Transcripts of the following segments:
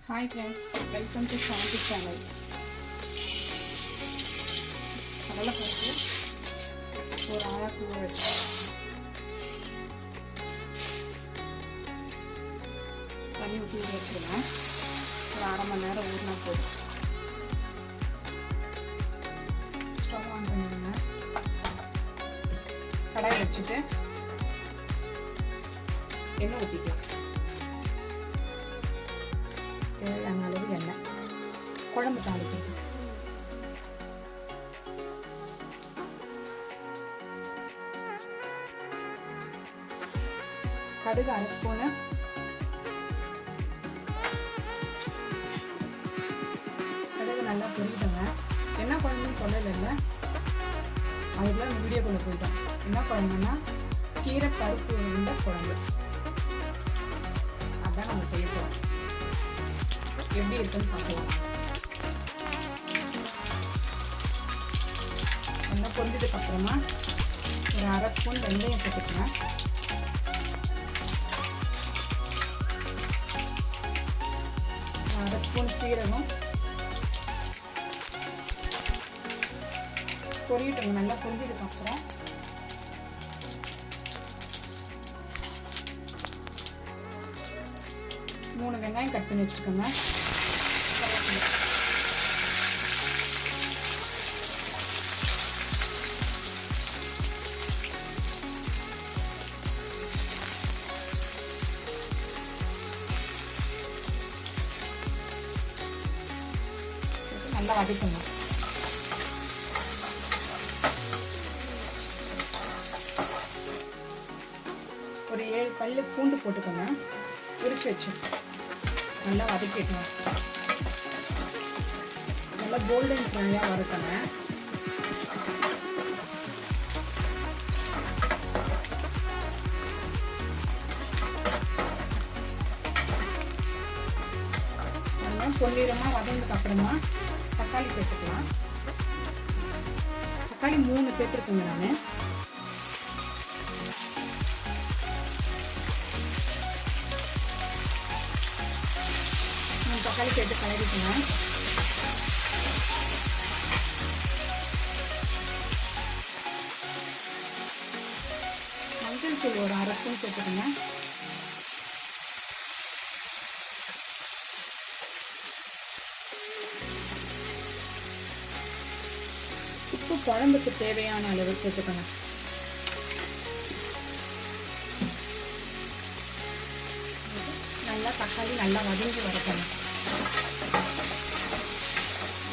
Hi friends, welcome to Shanti channel. கடலை பருப்பு ஒரு ஆழாக்கு ஊற வச்சு தண்ணி ஊற்றி ஊற வச்சுருவேன். ஒரு அரை மணி நேரம் ஊறினா போதும். ஸ்டவ் ஆன் பண்ணிடுங்க. கடாய் வச்சுட்டு எண்ணெய் ஊற்றிக்கலாம். தேவையான அளவு எண்ணெய். குழம்பு தாளிக்கிறது. கடுகு அரை ஸ்பூனு, கடுகு நல்லா பொரியுதுங்க. என்ன குழம்புன்னு சொல்லலைல்ல, அதுக்குள்ள இந்த வீடியோக்குள்ளே போயிட்டோம். என்ன குழம்புன்னா கீரை பருப்பு உருண்டை குழம்பு. அதான் நம்ம செய்ய போகிறோம். எப்படி இருக்குன்னு பார்க்கலாம். நல்லா பொரிஞ்சதுக்கு அப்புறமா ஒரு அரை ஸ்பூன் வெந்தயம் சேர்த்துக்கலாம். அரை ஸ்பூன் சீரகம் பொரியட்டும். நல்லா பொரிஞ்சதுக்கு அப்புறம் 3 வெங்காயம் கட் பண்ணி வச்சுருக்கோங்க. நல்லா வதக்கணும். ஒரு 7 பல்லு பூண்டு போட்டுக்கோங்க. உரிச்சு வச்சு நல்லா வதக்கிட்டோம். நல்லா கோல்டன் ப்ரௌனாக வறுக்கங்க. நல்லா பொன்னிறமாக வதங்கினதுக்கு அப்புறமா தக்காளி சேர்த்துக்கலாம். தக்காளி 3 சேர்த்துருக்கேங்க நான். தக்காளி சேர்த்து கலரிக்கணும். மஞ்சள் தூள் ஒரு அரை ஸ்பூன் சேர்த்துக்கோங்க. உப்பு குழம்புக்கு தேவையான அளவு சேர்த்துக்கணும். நல்லா தக்காளி நல்லா வதங்கி வரக்கணும்.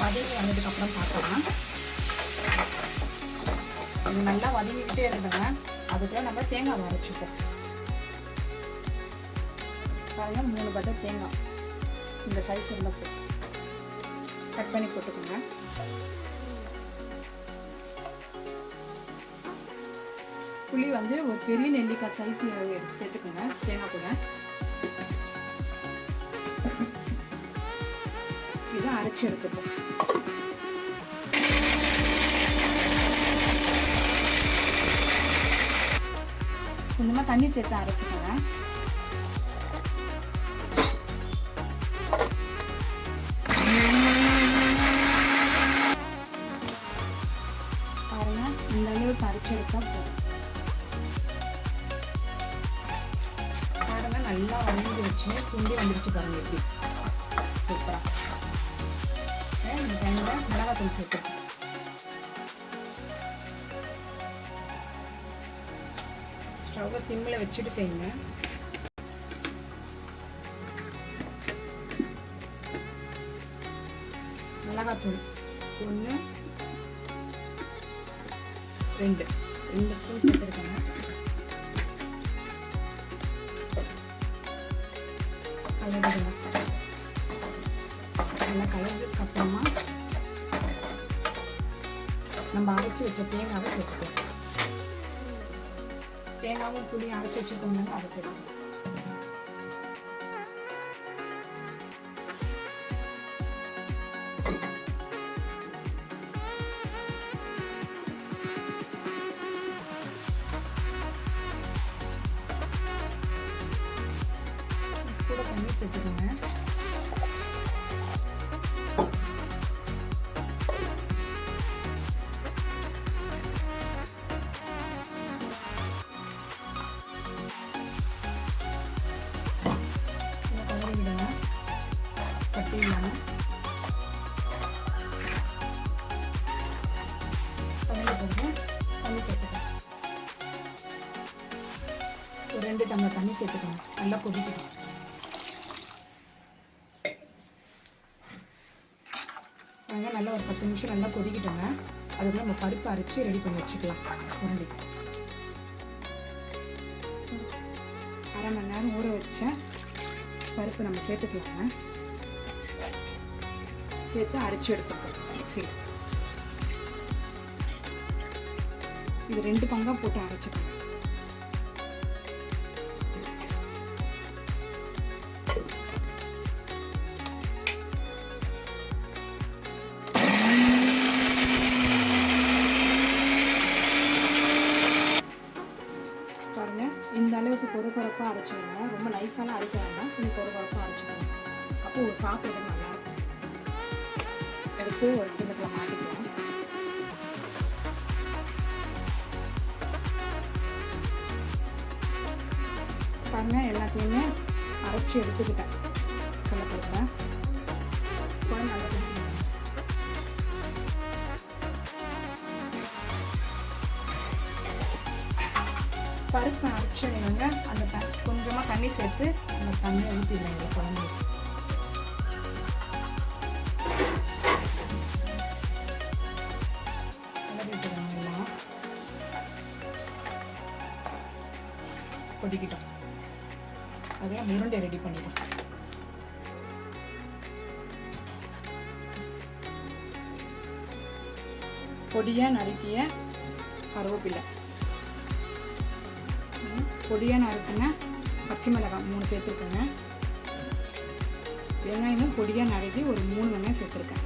வதங்கி வந்ததுக்கு அப்புறம் பார்க்கலாம். இது நல்லா வதங்கிக்கிட்டே இருக்குங்க. அதுக்குள்ள நம்ம தேங்காய் அரைச்சிப்போம். பாருங்க, 3 பட்டை தேங்காய் இந்த சைஸ் இருந்தால் கட் பண்ணி போட்டுக்கோங்க. புளி வந்து ஒரு பெரிய நெல்லிக்காய் சைஸ் சேர்த்துக்கோங்க தேங்காய் கூட. இதை அரைச்சி எடுத்துப்போம். கொஞ்சமாக தண்ணி சேர்த்து அரைச்சிக்கோங்க. பாருங்க, இந்த அளவுக்கு அரைச்சி எடுத்தா போதும். பாருங்க, நல்லா வதங்கி வச்சு சுண்டி வந்துருச்சு பாருங்க. எப்படி சூப்பரா. இந்த டைமில் மிளகாத்தூள் சேர்த்துருக்கேன். ஸ்டவ்வை சிம்மில் வச்சுட்டு செய்யுங்க. மிளகாத்தூள் 1 2 ஸ்பூன் சேர்த்துருக்கேங்க. கலந்துடுங்க. நல்லா கலந்ததுக்கு அப்புறமா நம்ம அரைச்சி வச்ச தேங்காவை சேர்த்துக்கலாம். தேங்காவும் புளியும் அரைச்சி வச்சுருக்கோம்னா அதை சேர்த்துக்கலாம். கூட தண்ணி சேர்த்துக்கோங்க. கட்டி இல்லாமல் தண்ணி சேர்த்துக்கலாம். ஒரு 2 டம்ளர் தண்ணி சேர்த்துக்கணும். நல்லா கொதிக்கணும். நல்லா ஒரு 10 நிமிஷம் நல்லா கொதிக்கிட்டோங்க. அதுக்குள்ள நம்ம பருப்பு அரைச்சி ரெடி பண்ணி வச்சுக்கலாம். உருண்டி 1/2 மணி நேரம் ஊற வச்ச பருப்பு நம்ம சேர்த்துக்கலாங்க. சேர்த்து அரைச்சி எடுத்துக்கலாம் மிக்ஸியில். இது 2 பங்காக போட்டு அரைச்சிக்கலாம். பாருங்க, இந்த அளவுக்கு கொரகொரப்பாக அரைச்சிடுங்க. ரொம்ப நைஸாலாம் அரைக்க வேண்டாம், கொஞ்சம் கொரகொரப்பாக அரைச்சிடுங்க. அப்போ சாப்பிட்றது நல்லாயிருக்கும். எடுத்து ஒரு கிண்ணத்தில் மாட்டிக்கலாம். பாருங்க, எல்லாத்தையுமே அரைச்சி எடுத்துக்கிட்டேன். கடலைப்பருப்பை நல்லா பருப்பை அரைச்சிடுங்க. அந்த கொஞ்சமாக தண்ணி சேர்த்து அந்த தண்ணியை ஊற்றிடுங்க குழம்பு. எல்லாம் கொதிக்கிட்டோம். அதெல்லாம் உருண்டை ரெடி பண்ணிடும். பொடியாக நறுக்கிய கருவேப்பிலை, பொடியாக நறுக்கின பச்சை மிளகாய் 3 சேர்த்துருக்கேங்க. வெங்காயமும் பொடியாக நறுக்கி ஒரு 3 வெங்காயம் சேர்த்துருக்கேன்.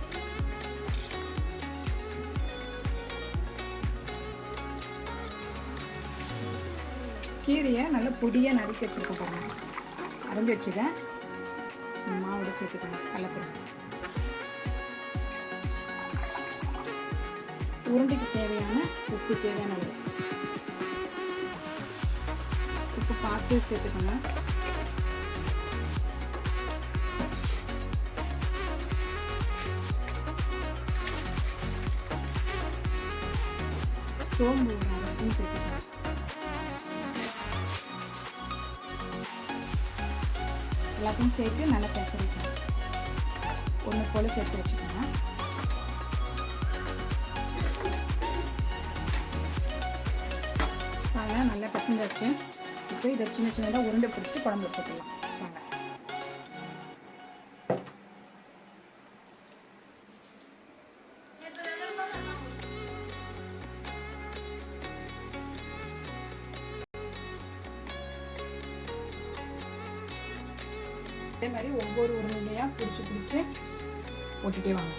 கீரையை நல்லா பொடியாக நறுக்கி வச்சுருக்கேன். பாருங்க, அரைஞ்சி வச்சுக்கேன். மாவோட சேர்த்துக்கோங்க. கடலைப்பருப்பு, உருண்டைக்கு தேவையான உப்பு, தேவையான அளவு உப்பு பார்த்து சேர்த்துக்கோங்க. சோம்பு ஒரு 1/2 ஸ்பூன் சேர்த்துக்கோங்க. எல்லாத்தையும் சேர்த்து நல்லா பெசரிக்கணும். ஒன்று போல் சேர்த்து வச்சுக்கோங்க. அதெல்லாம் நல்லா பிசைஞ்சாச்சு. இப்போ இதை சின்ன சின்னதாக உருண்டை பிடிச்சி குழம்பு போட்டுக்கலாம். வாங்க. அதே மாதிரி ஒவ்வொரு உருண்டையாக பிடிச்சி போட்டுட்டே வாங்க.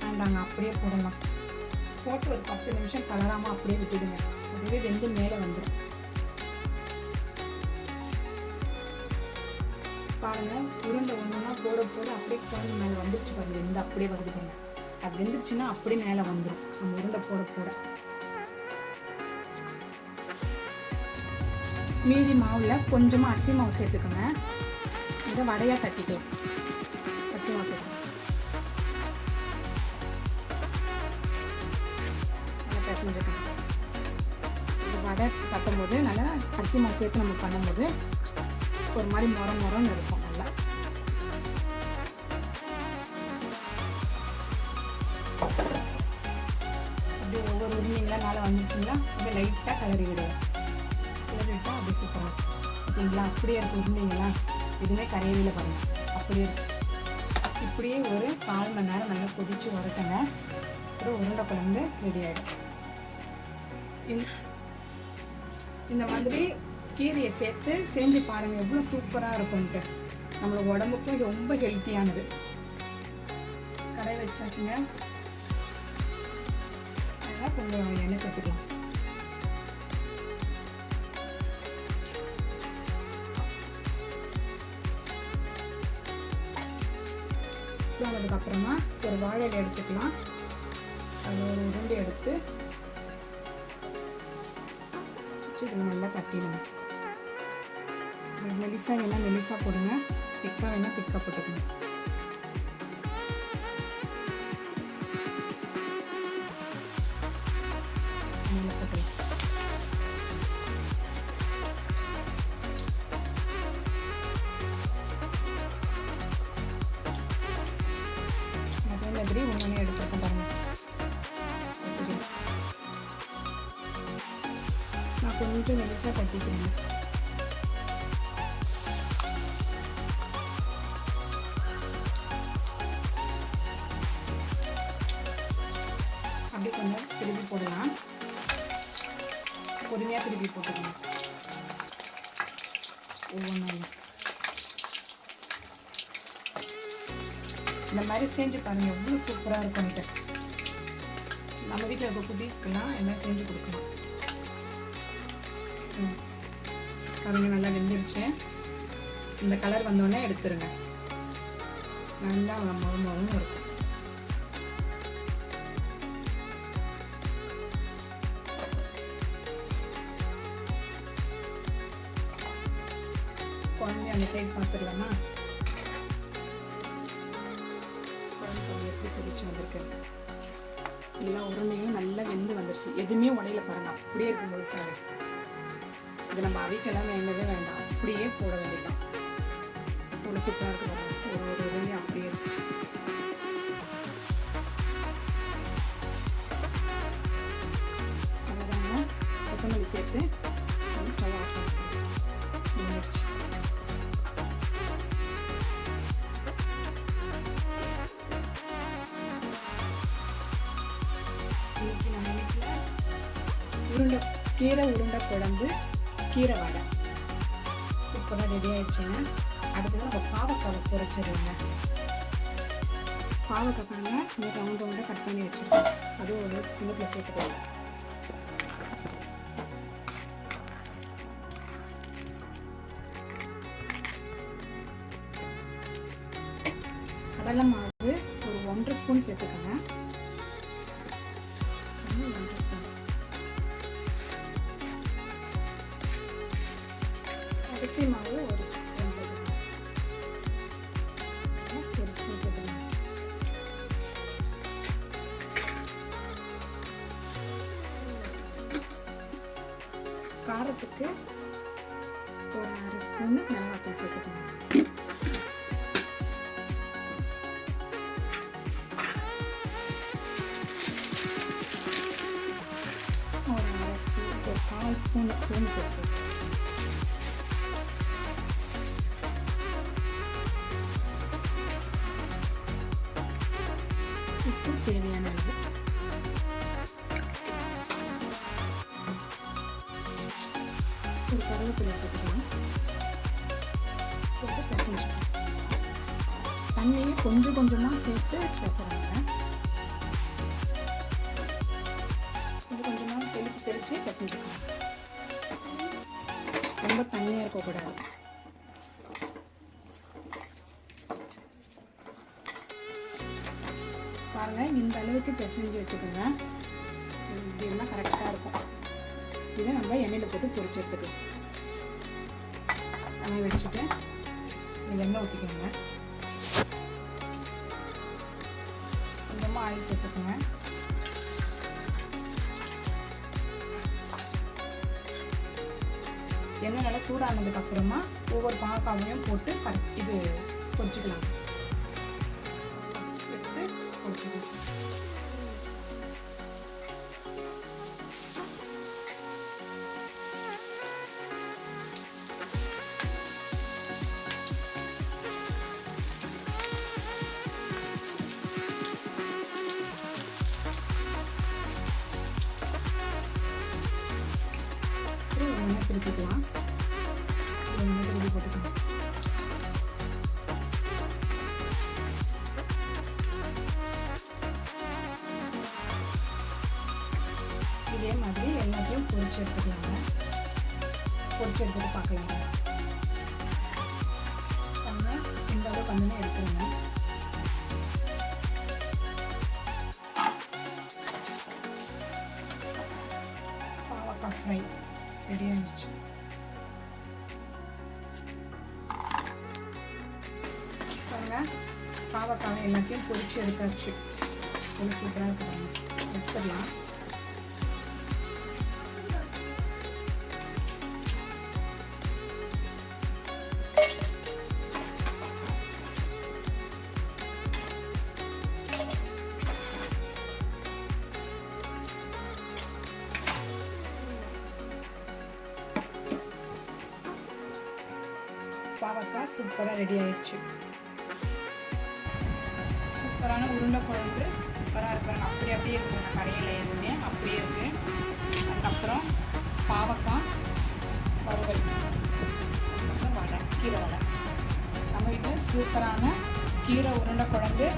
வேண்டாங்க, அப்படியே போடலாம். போட்டு ஒரு 10 நிமிஷம் கலராமல் அப்படியே விட்டுடுங்க. அதுவே வெந்து மேலே வந்துடும். பாருங்க, உருண்டை ஒன்றுனா போட அப்படியே குழம்பு மேலே வந்துருச்சு. பாருங்க, வெந்து அப்படியே வருது பாருங்க. அது வெந்துருச்சுன்னா அப்படியே மேலே வந்துடும். நம்ம உருண்டை போட மீதி மாவில் கொஞ்சமாக அரிசி மாவு சேர்த்துக்கோங்க. இதை வடையாக தட்டிக்கலாம். அரிசி மாவு சேர்த்துக்கோங்க. நல்லா பிசைஞ்சுக்கணும். இந்த வடை தட்டும்போது நல்லா அரிசி மாவு சேர்த்து நம்ம பண்ணும்போது ஒரு மாதிரி மொரன்னு இருக்கும். நல்லா அப்படியே ஒவ்வொரு உருளைங்களா மேலே வந்துச்சுங்களா, அப்படியே லைட்டாக கலரி விடுவோம். விட்டா அப்படியே சூப்பராக ஓகேங்களா. அப்படியே இருக்கு உருண்டைங்களா, எதுவுமே கரையவே பாருங்க. அப்படியே இருக்கு. இப்படியே ஒரு 4 மணி நேரம் நல்லா கொதிச்சு வரட்டுங்க. அப்புறம் உருண்டை குழம்பு ரெடி ஆகிடும். இந்த மாதிரி கீரையை சேர்த்து செஞ்சு பாருங்கள், எவ்வளோ சூப்பராக இருக்கும்ட்டு. நம்மளோட உடம்புக்கும் ரொம்ப ஹெல்த்தியானது. கடாய் வச்சாச்சுங்க. அதெல்லாம் கொஞ்சம் எண்ணெய் சேர்த்துக்கலாம். அதுக்கப்புறமா ஒரு வாழை இலை எடுத்துக்கலாம். அது ஒரு உருண்டை எடுத்து இதில் நல்லா கட்டிடணும். மெலிசா வேணால் மெலிசா போடுங்க, திக்காக வேணால் திக்காக போட்டுக்கணும். அதே மாதிரி ஒன்று எடுத்துருக்கேன் பாருங்கள். நான் கொஞ்சம் மெலிசாக தட்டிக்கிறேன். அப்படி கொஞ்சம் திருப்பி போடலாம். பொறுமையாக திருப்பி போட்டுக்கணும் ஒவ்வொன்றும். இந்த மாதிரி செஞ்சு பாருங்கள், எவ்வளோ சூப்பராக இருக்கும்ட்டு. நம்ம வீட்டில் இருக்க குட்டீஸ்க்கெல்லாம் இந்த மாதிரி செஞ்சு கொடுக்கலாம். பாருங்கள், நல்லா வெந்துருச்சு. இந்த கலர் வந்தோடனே எடுத்துருங்க. நல்லா மொறுமொறுன்னு இருக்கும். குழந்தை அந்த சைடு பார்த்துடலாமா? குழந்தை எப்படி பிடிச்சி வந்திருக்கு. எல்லா உருண்டையும் நல்லா வெந்து வந்துருச்சு. எதுவுமே உடையில பாருங்க, அப்படியே இருக்கும் முழுசாக. இது நம்ம அவிக்கலாம் வேண்டவே வேண்டாம், அப்படியே போட வேண்டியதான். ஒரு சூப்பராக இருக்கு பாருங்க. ஒரு உருண்டையும் அப்படியே இருக்கு. அவ்வளோதாங்க. கொத்தமல்லி சேர்த்து ஸ்டவ் ஆஃப் பண்ணிடுச்சு. இன்னைக்கு நம்ம வீட்டில் கீரை உருண்டை குழம்பு, கீரை வடை சூப்பராக ரெடி ஆயிடுச்சுங்க. அடுத்தது நம்ம பாவக்காவை பொரிச்சிடுவோங்க. பாவக்காய் பாருங்க, இந்த ரவுண்ட் ரவுண்டாக கட் பண்ணி வச்சுருக்கோம். அதுவும் ஒரு கிண்ணத்தில் சேர்த்துக்கலாம். கடலை மாவு ஒரு 1.5 ஸ்பூன் சேர்த்துக்கோங்க. 1.5 ஸ்பூன். அரிசி மாவு ஒரு ஸ்பூன் சேர்த்துக்கோங்க. 1 ஸ்பூன் சேர்த்துக்கோங்க. காரத்துக்கு ஒரு 1/2 ஸ்பூன் மிளகாத்தூள் சேர்த்துக்கோங்க. ஒரு 1/4 ஸ்பூன் சோம்பு சேர்த்துக்கோங்க. உப்பு தேவையான அளவு. ஒரு கருவேப்பிலை எடுத்துக்கலாம். போட்டு பிசைஞ்சிக்கலாம். தண்ணியை கொஞ்சம் கொஞ்சமாக சேர்த்து பிசைறாங்க. கொஞ்சம் கொஞ்சமாக தெளித்து பிசைஞ்சிக்கலாம். ரொம்ப தண்ணியாக இருக்கக்கூடாது. பாருங்கள், இந்த அளவுக்கு பிசைஞ்சு வச்சுக்கோங்க. இப்படி இருந்தால் கரெக்டாக இருக்கும். இதை நம்ம எண்ணெயில் போட்டு பொரிச்சு எடுத்துக்கலாம். எண்ணெய் வச்சுட்டு எண்ணெய் ஊற்றிக்கோங்க. கொஞ்சமாக ஆயில் சேர்த்துக்கோங்க. எண்ணெய் நல்லா சூடானதுக்கு அப்புறமா ஒவ்வொரு பாவக்காவையும் போட்டு இது பொரிச்சுக்கலாம். எடுத்து பொரிச்சுக்கலாம். திருப்பிக்கலாம். திருப்பி போட்டுக்கலாம். இதே மாதிரி எல்லாத்தையும் பொரிச்சு எடுத்துக்கலாங்க. பொரிச்சு எடுத்துட்டு பார்க்கலாங்க. இந்த அளவுக்கு வந்து எடுத்துருங்க. பாவக்காய் ஃப்ரை ரெடி ஆயிடுச்சு. பாருங்கள், பாவக்காவை எல்லாத்தையும் பொரிச்சு எடுத்தாச்சு. ஒரு சூப்பராக இருக்குங்க. எடுத்துடலாம். பாவக்காய் சூப்பராக ரெடி ஆயிடுச்சு. சூப்பரான உருண்டை குழம்பு சூப்பராக இருக்கிறாங்க. அப்படியே இருக்குங்க, கரையில் எதுவுமே அப்படியே இருக்குது. அதுக்கப்புறம் பாவக்காய் வறுவல், வடை, கீரை வடை. நம்ம வீட்டில் சூப்பரான கீரை உருண்டை குழம்பு